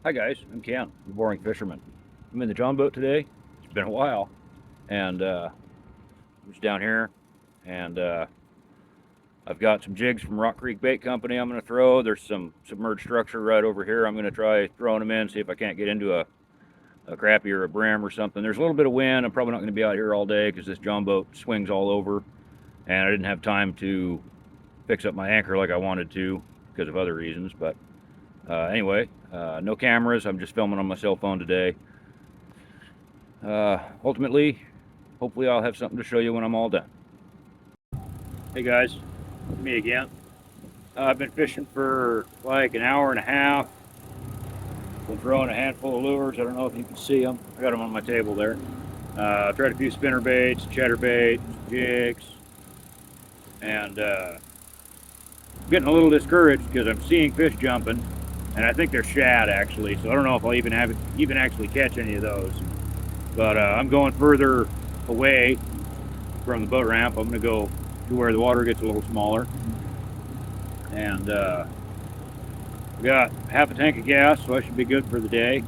Hi guys, I'm Ken, the Boring Fisherman. I'm in the John boat today. It's been a while, and I'm just down here, and I've got some jigs from Rock Creek Bait Company I'm going to throw. There's some submerged structure right over here. I'm going to try throwing them in, see if I can't get into a crappie or a brim or something. There's a little bit of wind. I'm probably not going to be out here all day because this John boat swings all over, and I didn't have time to fix up my anchor like I wanted to because of other reasons, but anyway, no cameras. I'm just filming on my cell phone today. Ultimately, hopefully I'll have something to show you when I'm all done. Hey guys, me again. I've been fishing for like an hour and a half. Been throwing a handful of lures. I don't know if you can see them. I got them on my table there. I've tried a few spinner baits, cheddar baits, jigs, and I'm getting a little discouraged because I'm seeing fish jumping, and I think they're shad actually. So I don't know if I'll even actually catch any of those. But I'm going further away from the boat ramp. I'm going to go to where the water gets a little smaller. And we got half a tank of gas, so I should be good for the day.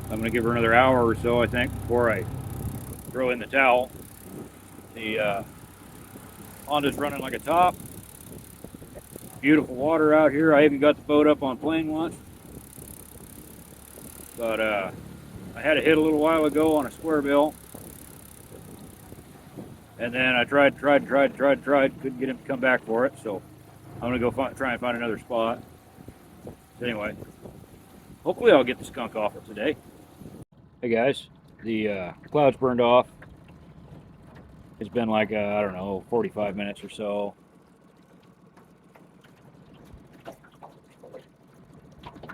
I'm going to give her another hour or so, I think, before I throw in the towel. The Honda's running like a top. Beautiful water out here. I even got the boat up on plane once. But I had a hit a little while ago on a square bill. And then I tried, couldn't get him to come back for it, so I'm gonna go try and find another spot. So anyway, hopefully I'll get the skunk off it today. Hey guys, the clouds burned off. It's been like, I don't know, 45 minutes or so.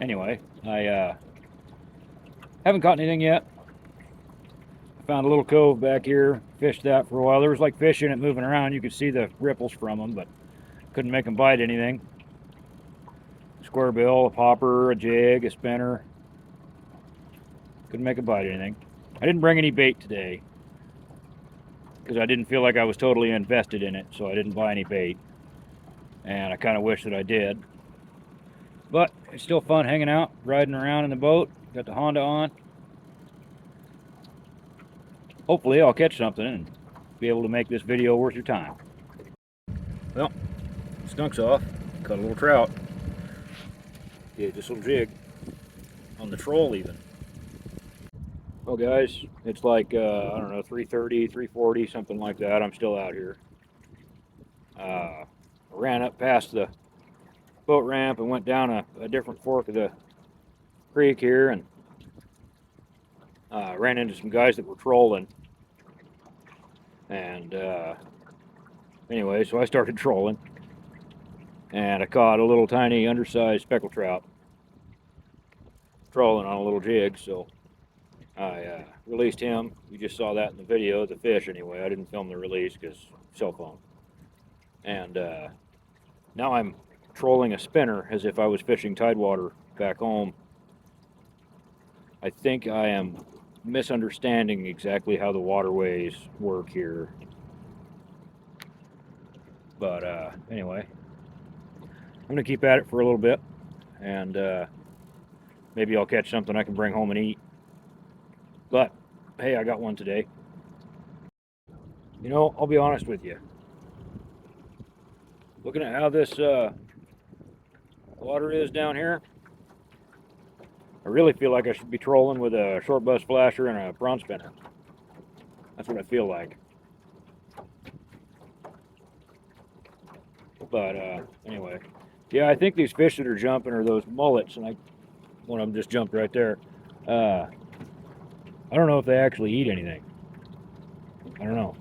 Anyway, I haven't caught anything yet. Found a little cove back here, fished that for a while. There was like fish in it moving around. You could see the ripples from them, but couldn't make them bite anything. Square bill, a popper, a jig, a spinner. Couldn't make it bite anything. I didn't bring any bait today because I didn't feel like I was totally invested in it, so I didn't buy any bait. And I kind of wish that I did. But it's still fun hanging out, riding around in the boat. Got the Honda on. Hopefully I'll catch something and be able to make this video worth your time. Well, skunk's off. Caught a little trout. Yeah, just a little jig. On the troll even. Well guys, it's like, I don't know, 3:30, 3:40, something like that. I'm still out here. I ran up past the boat ramp and went down a different fork of the creek here and ran into some guys that were trolling. And anyway, so I started trolling. And I caught a little tiny undersized speckled trout. Trolling on a little jig, so I released him. You just saw that in the video, the fish anyway. I didn't film the release because cell phone. And now I'm trolling a spinner as if I was fishing tidewater back home. I think I am misunderstanding exactly how the waterways work here. But anyway, I'm going to keep at it for a little bit. And maybe I'll catch something I can bring home and eat. But, hey, I got one today. You know, I'll be honest with you. Looking at how this water is down here, I really feel like I should be trolling with a short bus flasher and a prawn spinner. That's what I feel like. But anyway, yeah, I think these fish that are jumping are those mullets, and one of them just jumped right there. I don't know if they actually eat anything. I don't know.